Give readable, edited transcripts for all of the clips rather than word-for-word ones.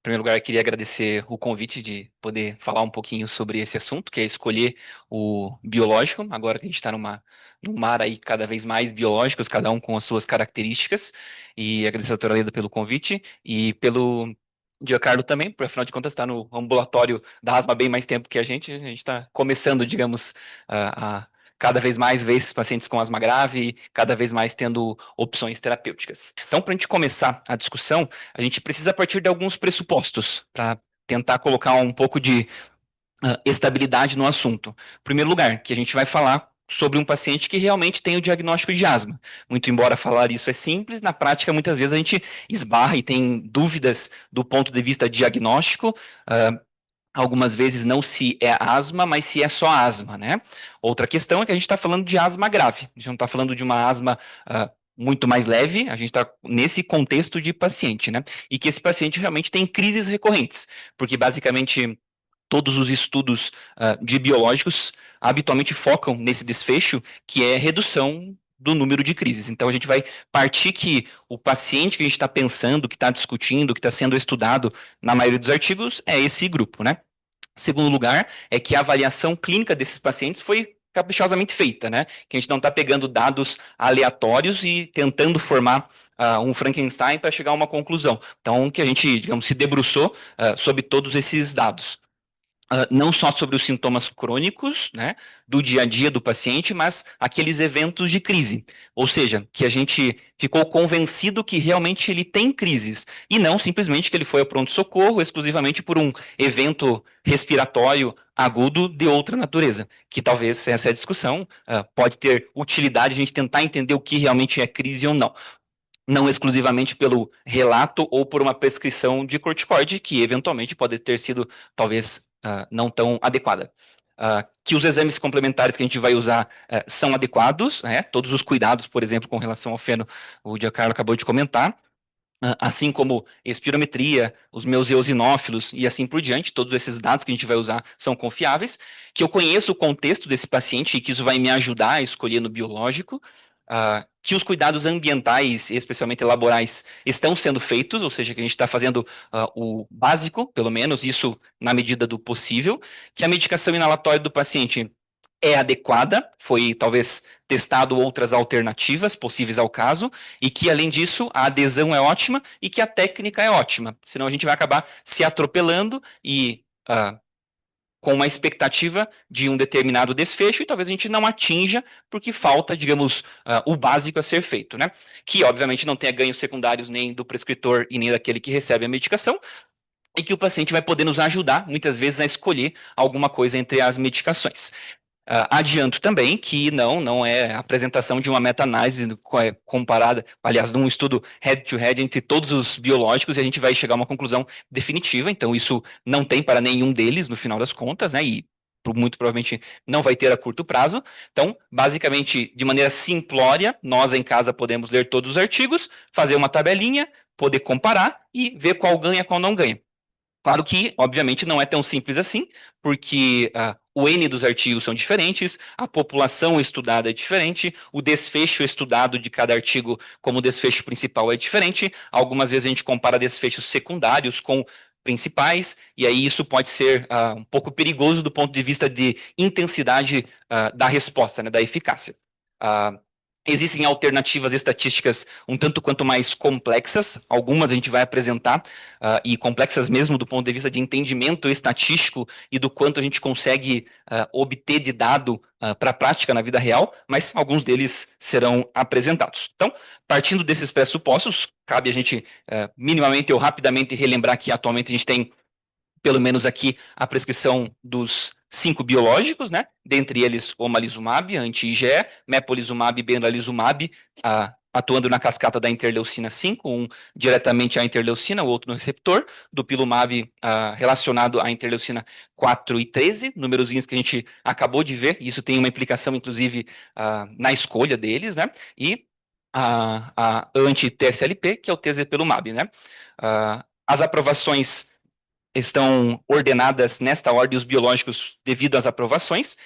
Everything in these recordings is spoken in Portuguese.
Em primeiro lugar, eu queria agradecer o convite de poder falar um pouquinho sobre esse assunto, que é escolher o biológico, agora que a gente está num mar aí cada vez mais biológicos, cada um com as suas características. E agradecer a doutora Leda pelo convite e pelo Giancarlo também, porque afinal de contas está no ambulatório da asma há bem mais tempo que a gente está começando, digamos, a cada vez mais ver esses pacientes com asma grave e cada vez mais tendo opções terapêuticas. Então, para a gente começar a discussão, a gente precisa partir de alguns pressupostos para tentar colocar um pouco de estabilidade no assunto. Em primeiro lugar, que a gente vai falar sobre um paciente que realmente tem o diagnóstico de asma. Muito embora falar isso é simples, na prática muitas vezes a gente esbarra e tem dúvidas do ponto de vista diagnóstico. Algumas vezes não se é asma, mas se é só asma, né? Outra questão é que a gente está falando de asma grave. A gente não está falando de uma asma muito mais leve, a gente está nesse contexto de paciente, né? E que esse paciente realmente tem crises recorrentes, porque basicamente todos os estudos de biológicos habitualmente focam nesse desfecho, que é redução do número de crises. Então a gente vai partir que o paciente que a gente está pensando, que está discutindo, que está sendo estudado na maioria dos artigos é esse grupo, né? Segundo lugar, é que a avaliação clínica desses pacientes foi caprichosamente feita, né? Que a gente não está pegando dados aleatórios e tentando formar um Frankenstein para chegar a uma conclusão. Então, que a gente, digamos, se debruçou sobre todos esses dados. Não só sobre os sintomas crônicos, né, do dia a dia do paciente, mas aqueles eventos de crise. Ou seja, que a gente ficou convencido que realmente ele tem crises, e não simplesmente que ele foi ao pronto-socorro exclusivamente por um evento respiratório agudo de outra natureza. Que talvez essa é a discussão, pode ter utilidade a gente tentar entender o que realmente é crise ou não. Não exclusivamente pelo relato ou por uma prescrição de corticoide, que eventualmente pode ter sido, talvez, não tão adequada. Que os exames complementares que a gente vai usar são adequados, né? Todos os cuidados, por exemplo, com relação ao feno, o Giancarlo acabou de comentar, assim como espirometria, os meus eosinófilos e assim por diante, todos esses dados que a gente vai usar são confiáveis, que eu conheço o contexto desse paciente e que isso vai me ajudar a escolher no biológico, que os cuidados ambientais, especialmente laborais, estão sendo feitos, ou seja, que a gente está fazendo o básico, pelo menos, isso na medida do possível, que a medicação inalatória do paciente é adequada, foi talvez testado outras alternativas possíveis ao caso, e que, além disso, a adesão é ótima e que a técnica é ótima. Senão a gente vai acabar se atropelando e com uma expectativa de um determinado desfecho e talvez a gente não atinja porque falta, digamos, o básico a ser feito, né? Que, obviamente, não tenha ganhos secundários nem do prescritor e nem daquele que recebe a medicação, e que o paciente vai poder nos ajudar, muitas vezes, a escolher alguma coisa entre as medicações. Adianto também que não é a apresentação de uma meta-análise comparada, aliás, de um estudo head-to-head entre todos os biológicos e a gente vai chegar a uma conclusão definitiva, então isso não tem para nenhum deles no final das contas, né, e muito provavelmente não vai ter a curto prazo. Então, basicamente, de maneira simplória, nós em casa podemos ler todos os artigos, fazer uma tabelinha, poder comparar e ver qual ganha, qual não ganha. Claro que, obviamente, não é tão simples assim, porque o N dos artigos são diferentes, a população estudada é diferente, o desfecho estudado de cada artigo como desfecho principal é diferente. Algumas vezes a gente compara desfechos secundários com principais, e aí isso pode ser um pouco perigoso do ponto de vista de intensidade da resposta, né, da eficácia. Uh, Existem alternativas estatísticas um tanto quanto mais complexas, algumas a gente vai apresentar, e complexas mesmo do ponto de vista de entendimento estatístico e do quanto a gente consegue obter de dado para a prática na vida real, mas alguns deles serão apresentados. Então, partindo desses pressupostos, cabe a gente minimamente ou rapidamente relembrar que atualmente a gente tem pelo menos aqui, a prescrição dos 5 biológicos, né? Dentre eles, omalizumab, anti-IgE, mepolizumab e benralizumab, atuando na cascata da interleucina 5, um diretamente à interleucina, o outro no receptor, dupilumab relacionado à interleucina 4 e 13, númerozinhos que a gente acabou de ver, e isso tem uma implicação, inclusive, na escolha deles, né? E a anti-TSLP, que é o tezepelumab, né? As aprovações estão ordenadas nesta ordem os biológicos devido às aprovações,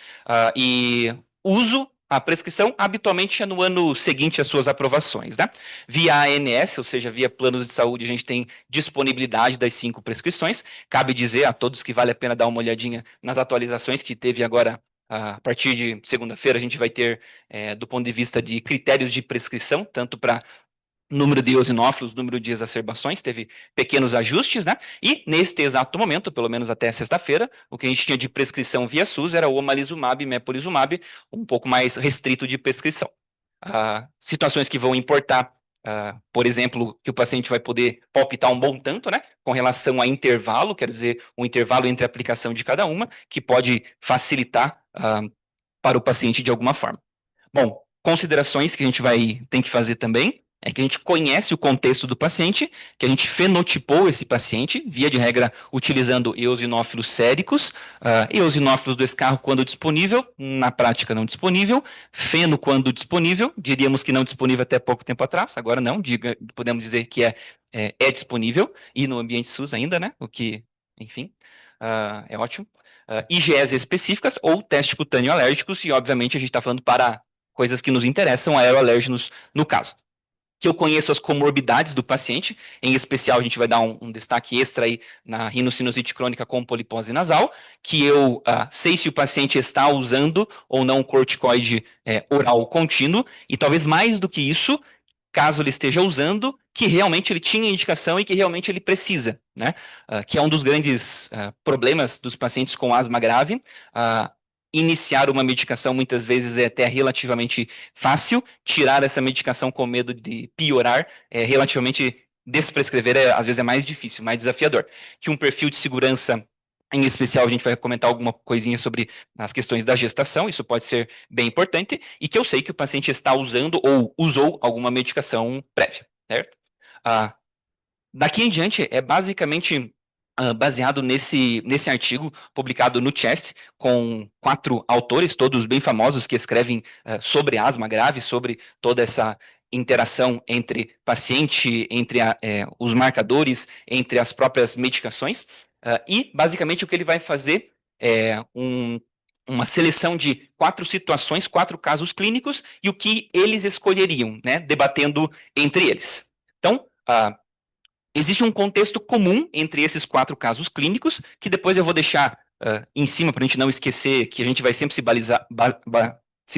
e uso A prescrição habitualmente é no ano seguinte às suas aprovações, né? Via ANS, ou seja, via planos de saúde, a gente tem disponibilidade das 5 prescrições. Cabe dizer a todos que vale a pena dar uma olhadinha nas atualizações que teve agora. A partir de segunda-feira, a gente vai ter, do ponto de vista de critérios de prescrição, tanto para número de eosinófilos, número de exacerbações, teve pequenos ajustes, né? E neste exato momento, pelo menos até sexta-feira, o que a gente tinha de prescrição via SUS era o omalizumab e mepolizumab, um pouco mais restrito de prescrição. Situações que vão importar, por exemplo, que o paciente vai poder palpitar um bom tanto, né? Com relação a intervalo, quer dizer, um intervalo entre a aplicação de cada uma, que pode facilitar para o paciente de alguma forma. Bom, considerações que a gente tem que fazer também é que a gente conhece o contexto do paciente, que a gente fenotipou esse paciente, via de regra, utilizando eosinófilos séricos, eosinófilos do escarro quando disponível, na prática não disponível, feno quando disponível, diríamos que não disponível até pouco tempo atrás, agora não, podemos dizer que é disponível, e no ambiente SUS ainda, né, o que, enfim, é ótimo. IgEs específicas ou teste cutâneo alérgicos, e obviamente a gente está falando para coisas que nos interessam, aeroalérgenos no caso. Que eu conheço as comorbidades do paciente, em especial a gente vai dar um destaque extra aí na rinocinusite crônica com polipose nasal, que eu sei se o paciente está usando ou não corticoide oral contínuo, e talvez mais do que isso, caso ele esteja usando, que realmente ele tinha indicação e que realmente ele precisa, né? Que é um dos grandes problemas dos pacientes com asma grave. Iniciar uma medicação muitas vezes é até relativamente fácil, tirar essa medicação com medo de piorar é relativamente desprescrever, às vezes é mais difícil, mais desafiador. Que um perfil de segurança, em especial, a gente vai comentar alguma coisinha sobre as questões da gestação, isso pode ser bem importante, e que eu sei que o paciente está usando ou usou alguma medicação prévia, certo? Ah, Daqui em diante é basicamente baseado nesse artigo publicado no Chest, com 4 autores, todos bem famosos, que escrevem sobre asma grave, sobre toda essa interação entre paciente, entre os marcadores, entre as próprias medicações. E basicamente o que ele vai fazer é uma seleção de 4 situações, 4 casos clínicos e o que eles escolheriam, né, debatendo entre eles. Então, existe um contexto comum entre esses 4 casos clínicos, que depois eu vou deixar em cima para a gente não esquecer que a gente vai sempre se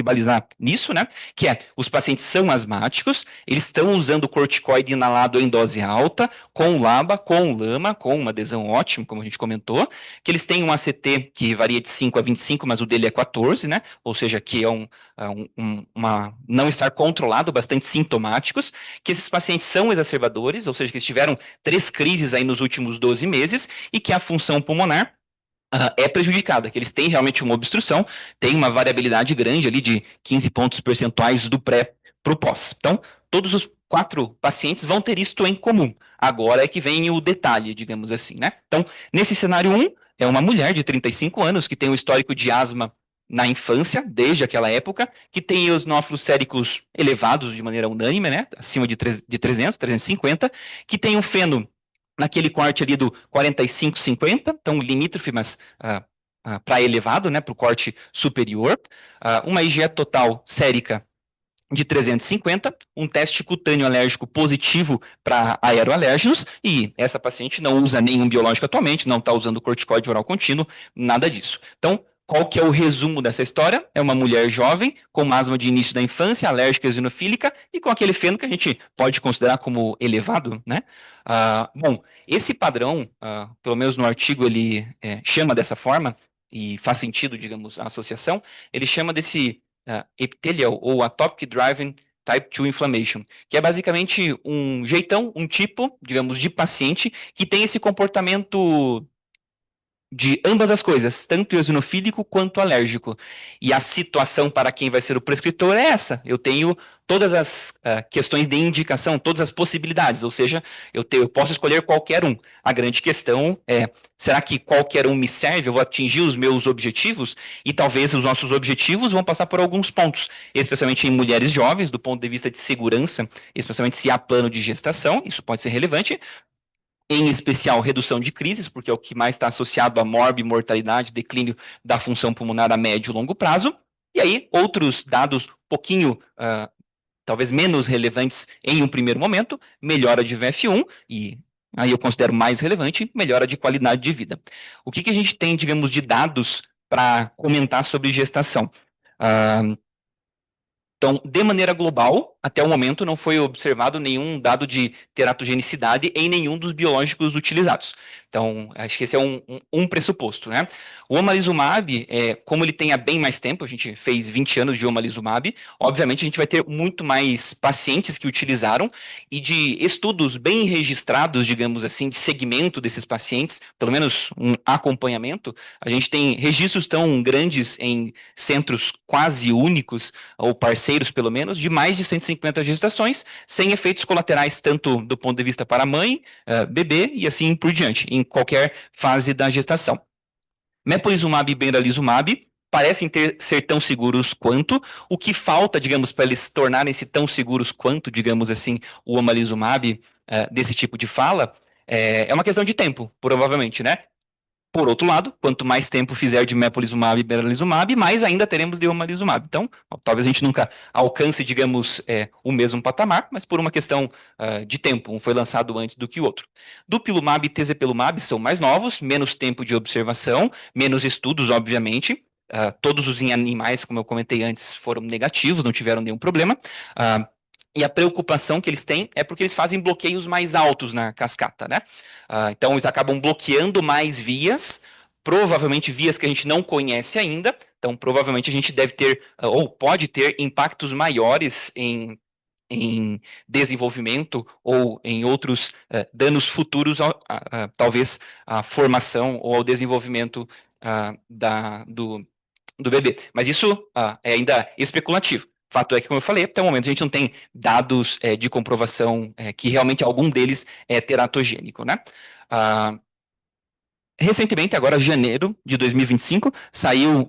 balizar nisso, né? Que é, os pacientes são asmáticos, eles estão usando corticoide inalado em dose alta, com LABA, com LAMA, com uma adesão ótima, como a gente comentou, que eles têm um ACT que varia de 5 a 25, mas o dele é 14, né? Ou seja, que é não estar controlado, bastante sintomáticos, que esses pacientes são exacerbadores, ou seja, que eles tiveram 3 crises aí nos últimos 12 meses e que a função pulmonar é prejudicada, que eles têm realmente uma obstrução, tem uma variabilidade grande ali de 15 pontos percentuais do pré para o pós. Então, todos os 4 pacientes vão ter isto em comum. Agora é que vem o detalhe, digamos assim, né? Então, nesse cenário 1, é uma mulher de 35 anos que tem um histórico de asma na infância, desde aquela época, que tem eosinófilos séricos elevados de maneira unânime, né? Acima de 300, 350, que tem um feno naquele corte ali do 45, 50, então limítrofe, mas para elevado, né, para o corte superior, uma IgE total sérica de 350, um teste cutâneo alérgico positivo para aeroalérgenos, e essa paciente não usa nenhum biológico atualmente, não está usando corticoide oral contínuo, nada disso. Então, qual que é o resumo dessa história? É uma mulher jovem, com asma de início da infância, alérgica eosinofílica, e com aquele feno que a gente pode considerar como elevado, né? Bom, esse padrão, pelo menos no artigo, ele chama dessa forma, e faz sentido, digamos, a associação, ele chama desse epithelial ou atopic driven type 2 inflammation, que é basicamente um jeitão, um tipo, digamos, de paciente que tem esse comportamento de ambas as coisas, tanto eosinofílico quanto alérgico. E a situação para quem vai ser o prescritor é essa. Eu tenho todas as questões de indicação, todas as possibilidades, ou seja, eu posso escolher qualquer um. A grande questão é, será que qualquer um me serve? Eu vou atingir os meus objetivos? E talvez os nossos objetivos vão passar por alguns pontos, especialmente em mulheres jovens, do ponto de vista de segurança, especialmente se há plano de gestação, isso pode ser relevante, em especial redução de crises, porque é o que mais está associado a mortalidade, declínio da função pulmonar a médio e longo prazo, E aí, outros dados um pouquinho talvez menos relevantes em um primeiro momento, melhora de VF1 e aí eu considero mais relevante, melhora de qualidade de vida. O que a gente tem, digamos, de dados para comentar sobre gestação? Uh, Então, de maneira global, até o momento não foi observado nenhum dado de teratogenicidade em nenhum dos biológicos utilizados. Então, acho que esse é um pressuposto, né? O omalizumab, como ele tem há bem mais tempo, a gente fez 20 anos de omalizumab, obviamente a gente vai ter muito mais pacientes que utilizaram e de estudos bem registrados, digamos assim, de segmento desses pacientes, pelo menos um acompanhamento, a gente tem registros tão grandes em centros quase únicos, ou parceiros pelo menos, de mais de 150 gestações, sem efeitos colaterais tanto do ponto de vista para a mãe, bebê e assim por diante, em qualquer fase da gestação. Mepolizumab e benralizumab parecem ser tão seguros quanto. O que falta, digamos, para eles tornarem-se tão seguros quanto, digamos assim, o omalizumab desse tipo de fala, é uma questão de tempo, provavelmente, né? Por outro lado, quanto mais tempo fizer de mepolizumab e benralizumab, mais ainda teremos de omalizumab. Então, talvez a gente nunca alcance, digamos, o mesmo patamar, mas por uma questão de tempo. Um foi lançado antes do que o outro. Dupilumab e tezepelumab são mais novos, menos tempo de observação, menos estudos, obviamente. Todos os em animais, como eu comentei antes, foram negativos, não tiveram nenhum problema. E a preocupação que eles têm é porque eles fazem bloqueios mais altos na cascata, né? Então eles acabam bloqueando mais vias, provavelmente vias que a gente não conhece ainda. Então provavelmente a gente deve ter, ou pode ter, impactos maiores em desenvolvimento ou em outros danos futuros, talvez à formação ou ao desenvolvimento do bebê. Mas isso é ainda especulativo. Fato é que, como eu falei, até o momento a gente não tem dados de comprovação que realmente algum deles é teratogênico, né? Ah, Recentemente, agora janeiro de 2025, saiu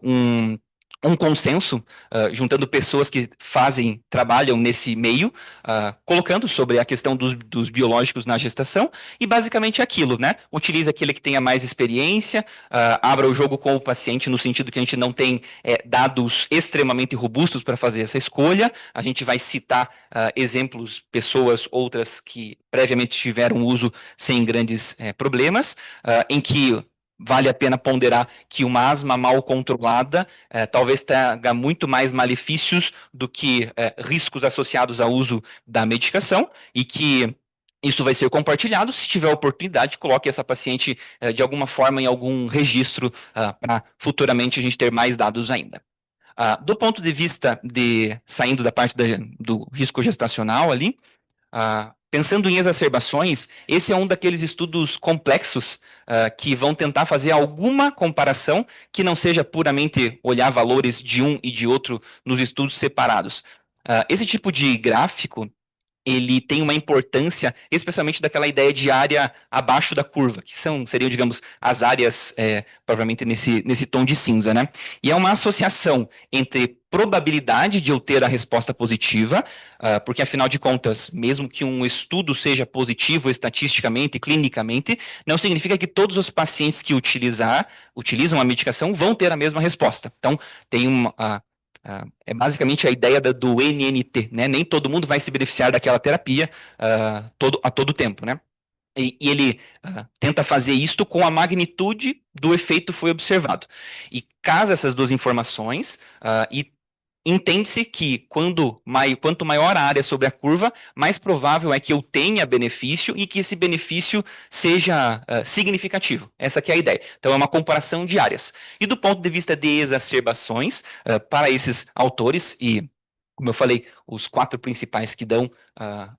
um consenso juntando pessoas que trabalham nesse meio, colocando sobre a questão dos biológicos na gestação e basicamente aquilo, né? Utilize aquele que tenha mais experiência, abra o jogo com o paciente no sentido que a gente não tem dados extremamente robustos para fazer essa escolha. A gente vai citar exemplos, pessoas, outras que previamente tiveram uso sem grandes problemas, em que vale a pena ponderar que uma asma mal controlada talvez tenha muito mais malefícios do que riscos associados ao uso da medicação e que isso vai ser compartilhado. Se tiver oportunidade, coloque essa paciente de alguma forma em algum registro para futuramente a gente ter mais dados ainda. Do ponto de vista saindo da parte do risco gestacional ali, pensando em exacerbações, esse é um daqueles estudos complexos que vão tentar fazer alguma comparação que não seja puramente olhar valores de um e de outro nos estudos separados. Esse tipo de gráfico ele tem uma importância, especialmente daquela ideia de área abaixo da curva, que seriam, digamos, as áreas propriamente nesse tom de cinza, né? E é uma associação entre probabilidade de eu ter a resposta positiva, porque afinal de contas, mesmo que um estudo seja positivo estatisticamente e clinicamente, não significa que todos os pacientes que utilizam a medicação vão ter a mesma resposta. Então, tem é basicamente a ideia do NNT, né? Nem todo mundo vai se beneficiar daquela terapia a todo tempo, né? E ele tenta fazer isto com a magnitude do efeito foi observado. E casa essas duas informações e entende-se que quanto maior a área sobre a curva, mais provável é que eu tenha benefício e que esse benefício seja significativo. Essa que é a ideia. Então é uma comparação de áreas. E do ponto de vista de exacerbações, para esses autores, e como eu falei, os quatro principais que dão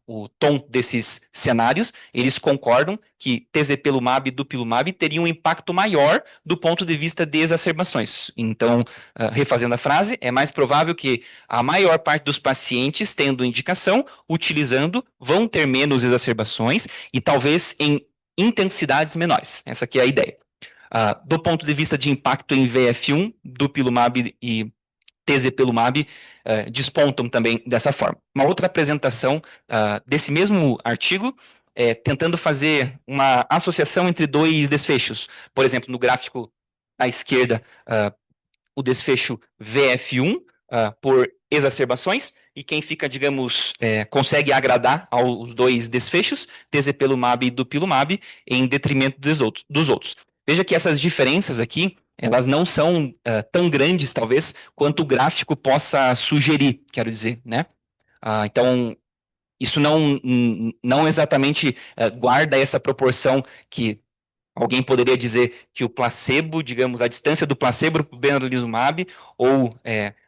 o tom desses cenários, eles concordam que tezepelumab e dupilumab teriam um impacto maior do ponto de vista de exacerbações. Então, refazendo a frase, é mais provável que a maior parte dos pacientes tendo indicação, utilizando, vão ter menos exacerbações e talvez em intensidades menores. Essa aqui é a ideia. Do ponto de vista de impacto em VF1, dupilumab e tezepelumab despontam também dessa forma. Uma outra apresentação desse mesmo artigo tentando fazer uma associação entre dois desfechos. Por exemplo, no gráfico à esquerda, o desfecho VF1 por exacerbações, e quem fica, digamos, consegue agradar aos dois desfechos, tezepelumab e dupilumab, em detrimento dos outros. Veja que essas diferenças aqui, elas não são tão grandes, talvez, quanto o gráfico possa sugerir, quero dizer, né? Então, isso não exatamente guarda essa proporção que alguém poderia dizer que o placebo, digamos, a distância do placebo para o benralizumab ou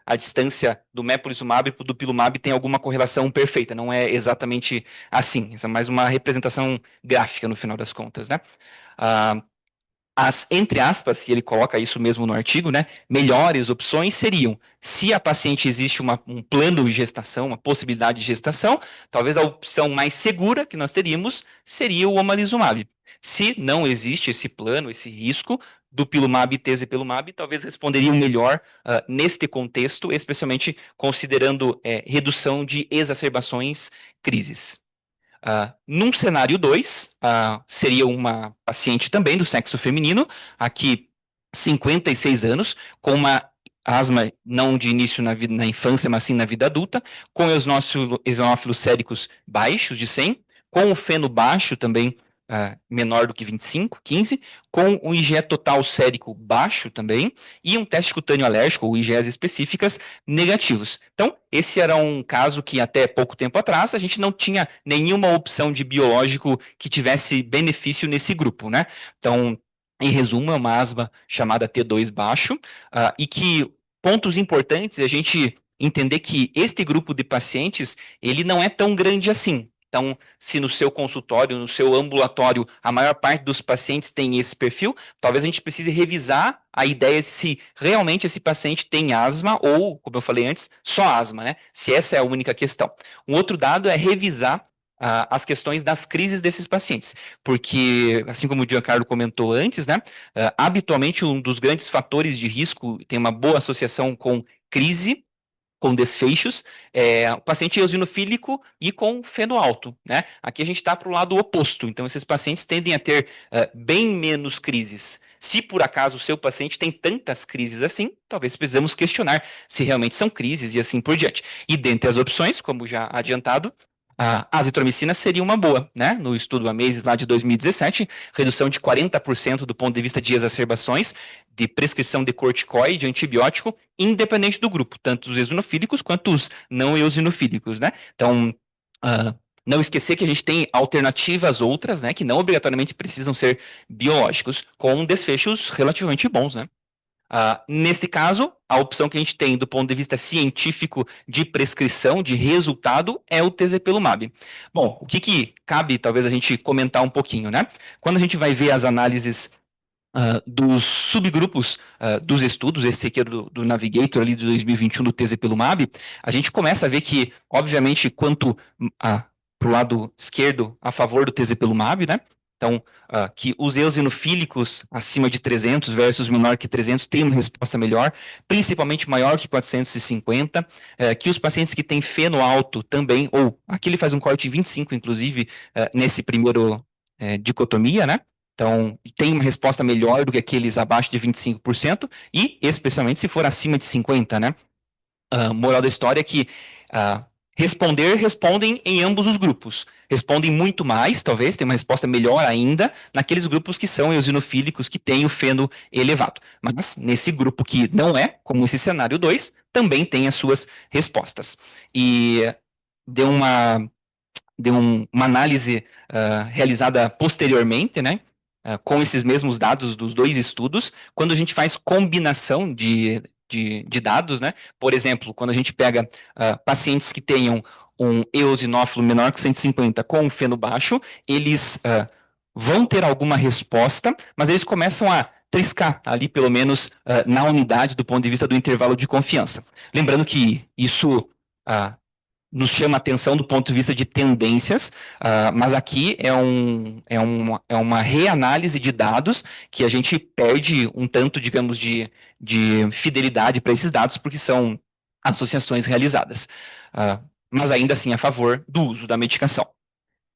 a distância do mepolizumab para o dupilumab tem alguma correlação perfeita. Não é exatamente assim. Isso é mais uma representação gráfica no final das contas, né? Ah, entre aspas, e ele coloca isso mesmo no artigo, né? Melhores opções seriam, se a paciente existe um plano de gestação, uma possibilidade de gestação, talvez a opção mais segura que nós teríamos seria o omalizumab. Se não existe esse plano, esse risco, dupilumab e tezepelumab talvez responderiam melhor neste contexto, especialmente considerando redução de exacerbações, crises. Num cenário 2, seria uma paciente também do sexo feminino, aqui 56 anos, com uma asma não de início na infância, mas sim na vida adulta, com eosinófilos séricos baixos de 100, com o feno baixo também menor do que 25, 15, com o IgE total sérico baixo também, e um teste cutâneo alérgico, ou IgEs específicas, negativos. Então, esse era um caso que até pouco tempo atrás a gente não tinha nenhuma opção de biológico que tivesse benefício nesse grupo, né? Então, em resumo, é uma asma chamada T2 baixo, e que pontos importantes é a gente entender que este grupo de pacientes, ele não é tão grande assim. Então, se no seu consultório, no seu ambulatório, a maior parte dos pacientes tem esse perfil, talvez a gente precise revisar a ideia se realmente esse paciente tem asma ou, como eu falei antes, só asma, né? Se essa é a única questão. Um outro dado é revisar as questões das crises desses pacientes, porque, assim como o Giancarlo comentou antes, né, habitualmente um dos grandes fatores de risco tem uma boa associação com crise, com desfechos, o paciente eosinofílico e com feno alto, né? Aqui a gente está para o lado oposto, então esses pacientes tendem a ter bem menos crises. Se por acaso o seu paciente tem tantas crises assim, talvez precisamos questionar se realmente são crises e assim por diante. E dentre as opções, como já adiantado, a azitromicina seria uma boa, né? No estudo AMAZES lá de 2017, redução de 40% do ponto de vista de exacerbações, de prescrição de corticoide, antibiótico, independente do grupo, tanto os eosinofílicos quanto os não eosinofílicos, né? Então, não esquecer que a gente tem alternativas outras, né, que não obrigatoriamente precisam ser biológicos, com desfechos relativamente bons, né? Neste caso, a opção que a gente tem do ponto de vista científico de prescrição, de resultado, é o tezepelumab. Bom, o que cabe talvez a gente comentar um pouquinho, né? Quando a gente vai ver as análises dos subgrupos dos estudos, esse aqui é do Navigator ali de 2021 do tezepelumab, a gente começa a ver que, obviamente, quanto para o lado esquerdo, a favor do tezepelumab, né? Então, que os eosinofílicos acima de 300 versus menor que 300 têm uma resposta melhor, principalmente maior que 450, que os pacientes que têm feno alto também, ou aqui ele faz um corte de 25, inclusive, nesse primeiro dicotomia, né? Então, tem uma resposta melhor do que aqueles abaixo de 25%, e especialmente se for acima de 50%, né? Moral da história é que respondem em ambos os grupos. Respondem muito mais, talvez, tem uma resposta melhor ainda, naqueles grupos que são eosinofílicos, que têm o feno elevado. Mas nesse grupo que não é, como esse cenário 2, também tem as suas respostas. E deu uma análise realizada posteriormente, né? Com esses mesmos dados dos dois estudos, quando a gente faz combinação de dados, né? Por exemplo, quando a gente pega pacientes que tenham um eosinófilo menor que 150 com um feno baixo, eles vão ter alguma resposta, mas eles começam a triscar ali, pelo menos na unidade do ponto de vista do intervalo de confiança. Lembrando que isso nos chama atenção do ponto de vista de tendências, mas aqui é uma reanálise de dados que a gente perde um tanto, digamos, de fidelidade para esses dados, porque são associações realizadas. Mas ainda assim a favor do uso da medicação.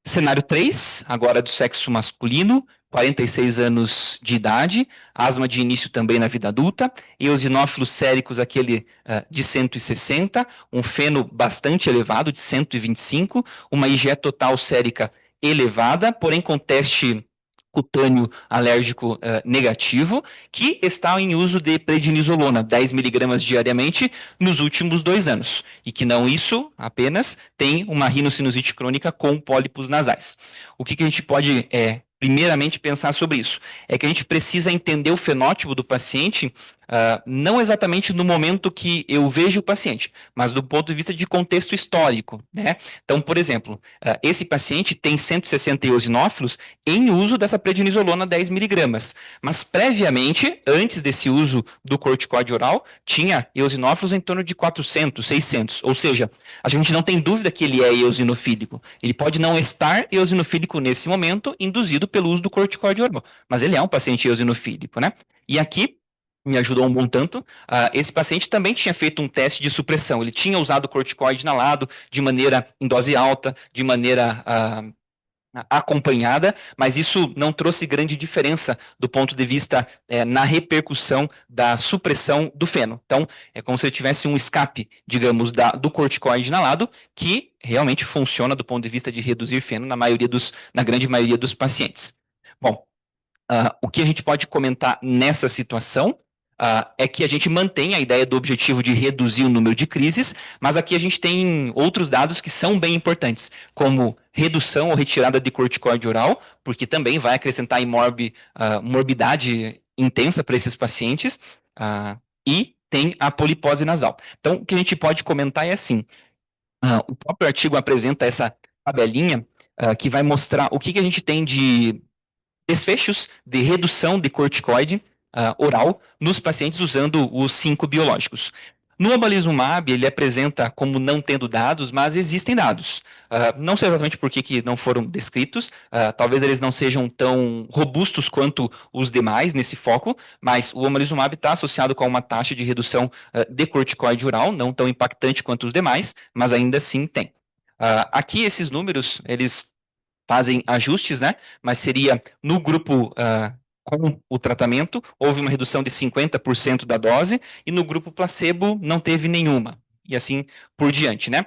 Cenário 3, agora do sexo masculino, 46 anos de idade, asma de início também na vida adulta, eosinófilos séricos aquele de 160, um feno bastante elevado de 125, uma IgE total sérica elevada, porém com teste cutâneo alérgico negativo, que está em uso de prednisolona, 10 miligramas diariamente, nos últimos 2 anos. E que não isso apenas, tem uma rinocinusite crônica com pólipos nasais. O que a gente pode, primeiramente, pensar sobre isso? É que a gente precisa entender o fenótipo do paciente, não exatamente no momento que eu vejo o paciente, mas do ponto de vista de contexto histórico, né? Então, por exemplo, esse paciente tem 160 eosinófilos em uso dessa prednisolona 10 miligramas, mas previamente, antes desse uso do corticoide oral, tinha eosinófilos em torno de 400, 600, ou seja, a gente não tem dúvida que ele é eosinofílico. Ele pode não estar eosinofílico nesse momento, induzido pelo uso do corticoide oral, mas ele é um paciente eosinofílico, né? E aqui me ajudou um bom tanto. Esse paciente também tinha feito um teste de supressão. Ele tinha usado corticoide inalado de maneira em dose alta, de maneira acompanhada, mas isso não trouxe grande diferença do ponto de vista na repercussão da supressão do feno. Então, é como se ele tivesse um escape, digamos, do corticoide inalado, que realmente funciona do ponto de vista de reduzir feno na grande maioria dos pacientes. Bom, o que a gente pode comentar nessa situação é que a gente mantém a ideia do objetivo de reduzir o número de crises, mas aqui a gente tem outros dados que são bem importantes, como redução ou retirada de corticoide oral, porque também vai acrescentar morbidade intensa para esses pacientes, e tem a polipose nasal. Então, o que a gente pode comentar é assim, o próprio artigo apresenta essa tabelinha que vai mostrar o que a gente tem de desfechos de redução de corticoide oral nos pacientes usando os 5 biológicos. No omalizumab, ele apresenta como não tendo dados, mas existem dados. Não sei exatamente por que não foram descritos, talvez eles não sejam tão robustos quanto os demais nesse foco, mas o omalizumab está associado com uma taxa de redução de corticoide oral, não tão impactante quanto os demais, mas ainda assim tem. Aqui esses números, eles fazem ajustes, né? Mas seria no grupo com o tratamento, houve uma redução de 50% da dose, e no grupo placebo não teve nenhuma, e assim por diante, né?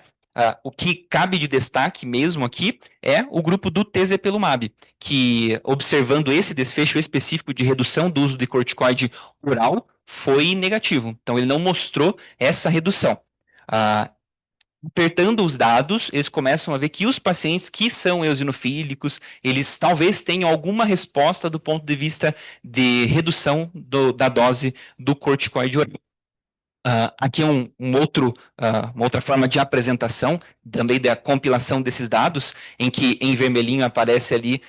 O que cabe de destaque mesmo aqui é o grupo do tezepelumab, que, observando esse desfecho específico de redução do uso de corticoide oral, foi negativo. Então, ele não mostrou essa redução. Apertando os dados, eles começam a ver que os pacientes que são eosinofílicos, eles talvez tenham alguma resposta do ponto de vista de redução da dose do corticoide oral. Aqui é uma outra forma de apresentação, também da compilação desses dados, em que em vermelhinho aparece ali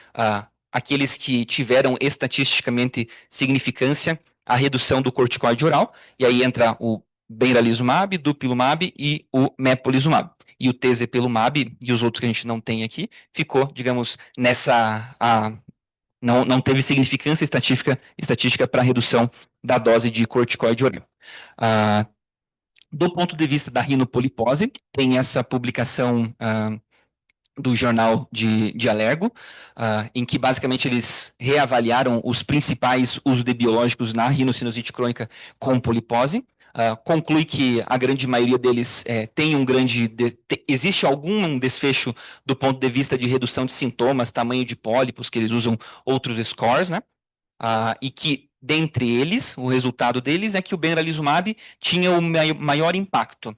aqueles que tiveram estatisticamente significância a redução do corticoide oral, e aí entra o benralizumab, dupilumab e o mepolizumab. E o tezepelumab e os outros que a gente não tem aqui, ficou, digamos, não teve significância estatística para redução da dose de corticoide oral. Do ponto de vista da rinopolipose, tem essa publicação do jornal de Alergo, em que basicamente eles reavaliaram os principais usos de biológicos na rinocinusite crônica com polipose. Conclui que a grande maioria deles tem existe algum desfecho do ponto de vista de redução de sintomas, tamanho de pólipos, que eles usam outros scores, né? E que, dentre eles, o resultado deles é que o benralizumab tinha o maior impacto.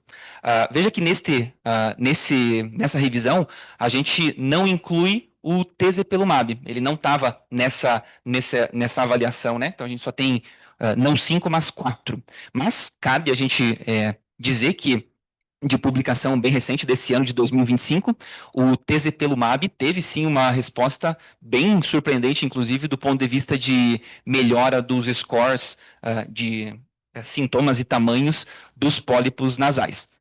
Veja que nessa revisão, a gente não inclui o tezepelumab, ele não estava nessa avaliação, né? Então a gente só tem não 5, mas 4. Mas cabe a gente dizer que, de publicação bem recente desse ano de 2025, o tezepelumab teve sim uma resposta bem surpreendente, inclusive do ponto de vista de melhora dos scores de sintomas e tamanhos dos pólipos nasais.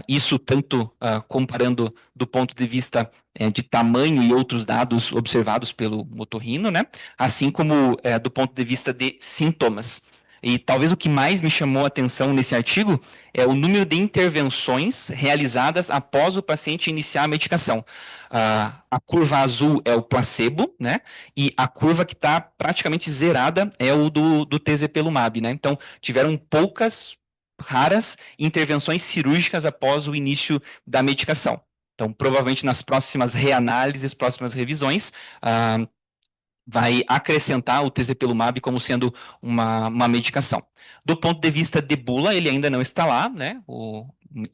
Isso tanto comparando do ponto de vista de tamanho e outros dados observados pelo otorrino, né? Assim como do ponto de vista de sintomas. E talvez o que mais me chamou a atenção nesse artigo é o número de intervenções realizadas após o paciente iniciar a medicação. A curva azul é o placebo, né? E a curva que está praticamente zerada é o do tezepelumab, né? Então, tiveram poucas, raras intervenções cirúrgicas após o início da medicação. Então, provavelmente nas próximas reanálises, próximas revisões, vai acrescentar o tezepelumab como sendo uma medicação. Do ponto de vista de bula, ele ainda não está lá, né?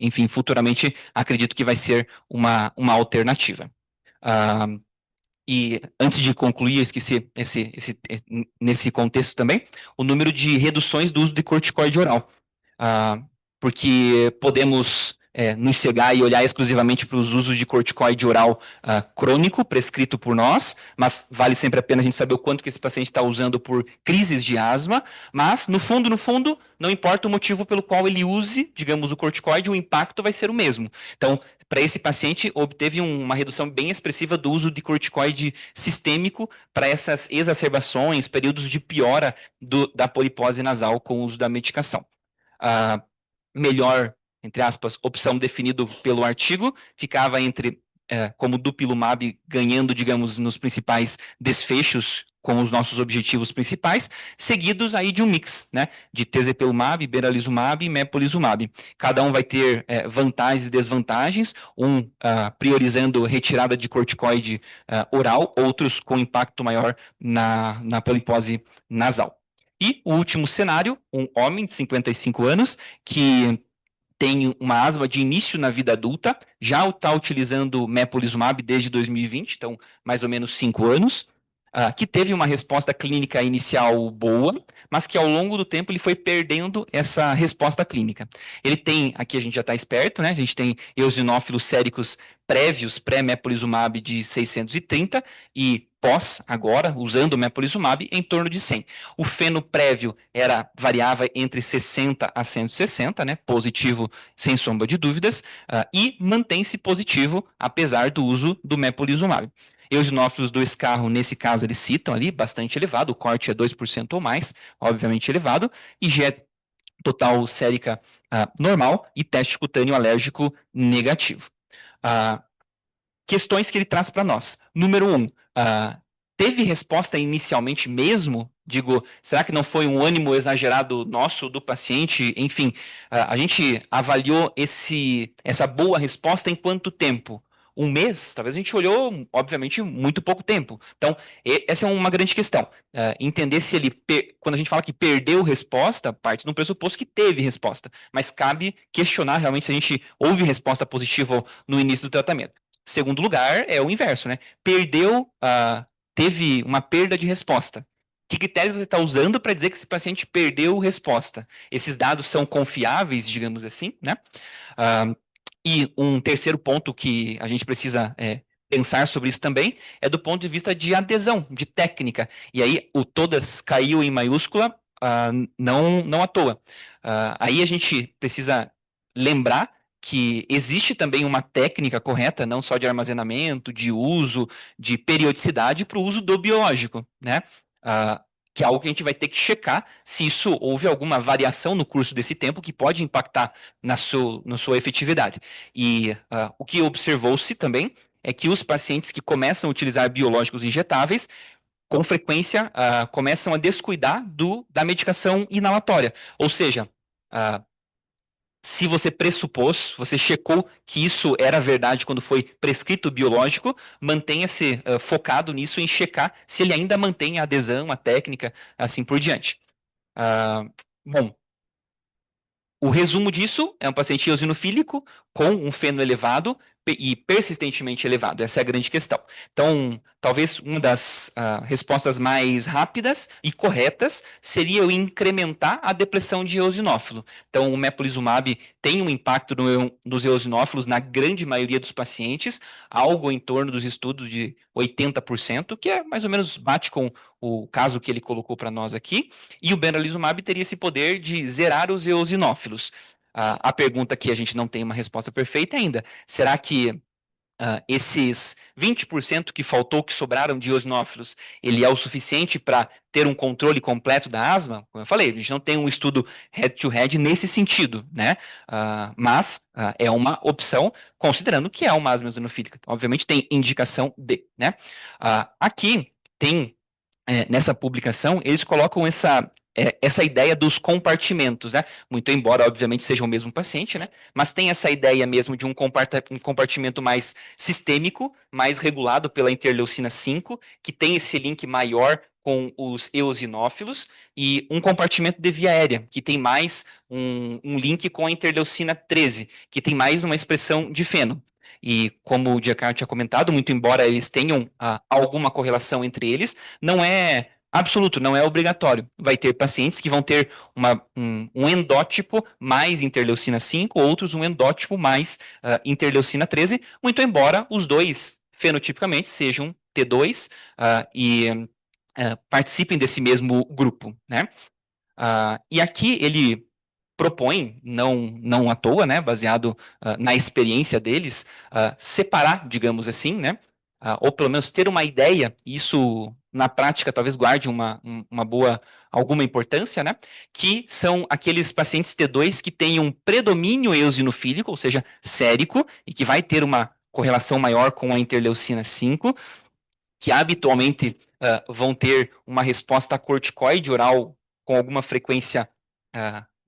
Enfim, futuramente acredito que vai ser uma alternativa. Ah, e antes de concluir, eu esqueci nesse contexto também, o número de reduções do uso de corticoide oral. Ah, porque podemos nos cegar e olhar exclusivamente para os usos de corticoide oral crônico prescrito por nós, mas vale sempre a pena a gente saber o quanto que esse paciente está usando por crises de asma, mas no fundo, não importa o motivo pelo qual ele use, digamos, o corticoide, o impacto vai ser o mesmo. Então, para esse paciente, obteve uma redução bem expressiva do uso de corticoide sistêmico para essas exacerbações, períodos de piora da polipose nasal com o uso da medicação. A melhor, entre aspas, opção definido pelo artigo ficava entre como dupilumab ganhando, digamos, nos principais desfechos com os nossos objetivos principais, seguidos aí de um mix, né, de tezepelumab, beralizumab e mepolizumab. Cada um vai ter vantagens e desvantagens, priorizando retirada de corticoide oral, outros com impacto maior na polipose nasal. E o último cenário, um homem de 55 anos que tem uma asma de início na vida adulta, já está utilizando mepolizumab desde 2020, então mais ou menos 5 anos, que teve uma resposta clínica inicial boa, mas que ao longo do tempo ele foi perdendo essa resposta clínica. Ele tem, aqui a gente já está esperto, né? A gente tem eosinófilos séricos prévios, pré-mepolizumab de 630 e pós, agora, usando o mepolizumab, em torno de 100. O feno prévio variava entre 60 a 160, né? Positivo, sem sombra de dúvidas, e mantém-se positivo, apesar do uso do mepolizumab. Eosinófilos do escarro, nesse caso, eles citam ali, bastante elevado, o corte é 2% ou mais, obviamente elevado, IgE total sérica normal e teste cutâneo alérgico negativo. Questões que ele traz para nós. Número 1, teve resposta inicialmente mesmo? Digo, será que não foi um ânimo exagerado nosso, do paciente? Enfim, a gente avaliou essa boa resposta em quanto tempo? Um mês? Talvez a gente olhou, obviamente, muito pouco tempo. Então, essa é uma grande questão. Entender se ele, quando a gente fala que perdeu resposta, parte de um pressuposto que teve resposta. Mas cabe questionar realmente se a gente houve resposta positiva no início do tratamento. Segundo lugar, é o inverso, né? Teve uma perda de resposta. Que critérios você está usando para dizer que esse paciente perdeu resposta? Esses dados são confiáveis, digamos assim, né? E um terceiro ponto que a gente precisa pensar sobre isso também é do ponto de vista de adesão, de técnica. E aí o todas caiu em maiúscula, não à toa. Aí a gente precisa lembrar que existe também uma técnica correta, não só de armazenamento, de uso, de periodicidade para o uso do biológico, né? Que é algo que a gente vai ter que checar se isso houve alguma variação no curso desse tempo que pode impactar na sua efetividade. E o que observou-se também é que os pacientes que começam a utilizar biológicos injetáveis, com frequência, começam a descuidar da medicação inalatória. Ou seja, se você pressupôs, você checou que isso era verdade quando foi prescrito o biológico, mantenha-se focado nisso em checar se ele ainda mantém a adesão, a técnica, assim por diante. Bom, o resumo disso é um paciente eosinofílico com um feno elevado e persistentemente elevado. Essa é a grande questão. Então, talvez uma das respostas mais rápidas e corretas seria eu incrementar a depressão de eosinófilo. Então, o mepolizumab tem um impacto nos eosinófilos na grande maioria dos pacientes, algo em torno dos estudos de 80%, que é mais ou menos bate com o caso que ele colocou para nós aqui, e o benralizumab teria esse poder de zerar os eosinófilos. A pergunta que a gente não tem uma resposta perfeita ainda, será que esses 20% que faltou, que sobraram de eosinófilos, ele é o suficiente para ter um controle completo da asma? Como eu falei, a gente não tem um estudo head-to-head nesse sentido, né? Mas é uma opção, considerando que é uma asma eosinofílica. Obviamente tem indicação de, né? Aqui tem nessa publicação, eles colocam essa ideia dos compartimentos, né? Muito embora, obviamente, seja o mesmo paciente, né? Mas tem essa ideia mesmo de um compartimento mais sistêmico, mais regulado pela interleucina 5, que tem esse link maior com os eosinófilos, e um compartimento de via aérea, que tem mais um link com a interleucina 13, que tem mais uma expressão de feno. E como o Giancarlo tinha comentado, muito embora eles tenham alguma correlação entre eles, não é absoluto, não é obrigatório. Vai ter pacientes que vão ter um endótipo mais interleucina 5, outros um endótipo mais interleucina 13, muito embora os dois fenotipicamente sejam T2 e participem desse mesmo grupo, né? E aqui ele propõe, não à toa, né, baseado na experiência deles, separar, digamos assim, né, ou pelo menos ter uma ideia, e isso na prática talvez guarde uma boa, alguma importância, né, que são aqueles pacientes T2 que têm um predomínio eosinofílico, ou seja, sérico, e que vai ter uma correlação maior com a interleucina 5, que habitualmente vão ter uma resposta corticoide oral com alguma frequência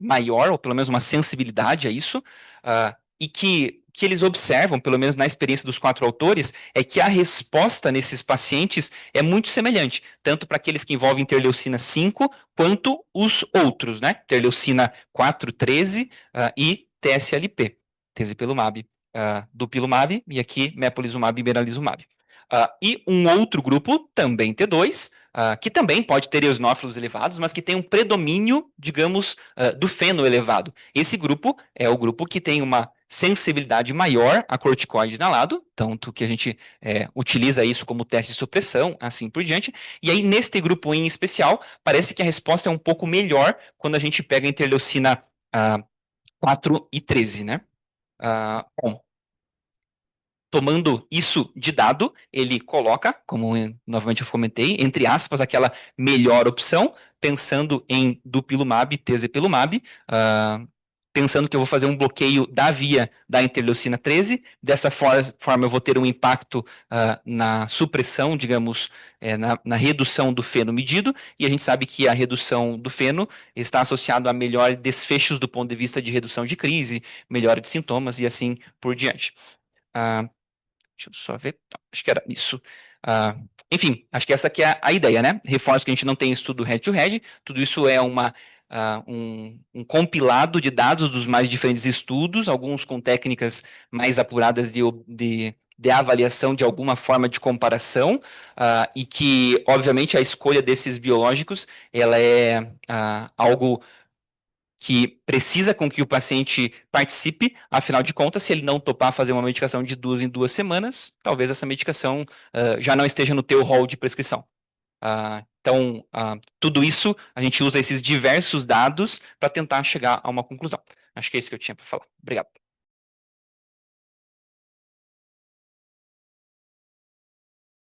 maior, ou pelo menos uma sensibilidade a isso, e que eles observam, pelo menos na experiência dos quatro autores, é que a resposta nesses pacientes é muito semelhante, tanto para aqueles que envolvem interleucina 5, quanto os outros, né? Interleucina 4, 13 e TSLP, tezepelumab, dupilumab, e aqui mepolizumab e benalizumab. E um outro grupo, também T2, que também pode ter eosinófilos elevados, mas que tem um predomínio, digamos, do feno elevado. Esse grupo é o grupo que tem uma sensibilidade maior a corticoide inalado, tanto que a gente utiliza isso como teste de supressão, assim por diante. E aí, neste grupo em especial, parece que a resposta é um pouco melhor quando a gente pega a interleucina 4 e 13, né? Bom, tomando isso de dado, ele coloca, como novamente eu comentei, entre aspas, aquela melhor opção, pensando em dupilumab, tezepelumab, pensando que eu vou fazer um bloqueio da via da interleucina 13, dessa forma eu vou ter um impacto na supressão, digamos, na redução do feno medido, e a gente sabe que a redução do feno está associado a melhores desfechos do ponto de vista de redução de crise, melhora de sintomas e assim por diante. Uh, Deixa eu só ver. Acho que era isso. Ah, Enfim, acho que essa aqui é a ideia, né? Reforço que a gente não tem estudo head-to-head, tudo isso é um compilado de dados dos mais diferentes estudos, alguns com técnicas mais apuradas de avaliação de alguma forma de comparação, e que, obviamente, a escolha desses biológicos, ela é algo que precisa com que o paciente participe, afinal de contas, se ele não topar fazer uma medicação de 2 em 2 semanas, talvez essa medicação já não esteja no teu rol de prescrição. Então, tudo isso, a gente usa esses diversos dados para tentar chegar a uma conclusão. Acho que é isso que eu tinha para falar. Obrigado.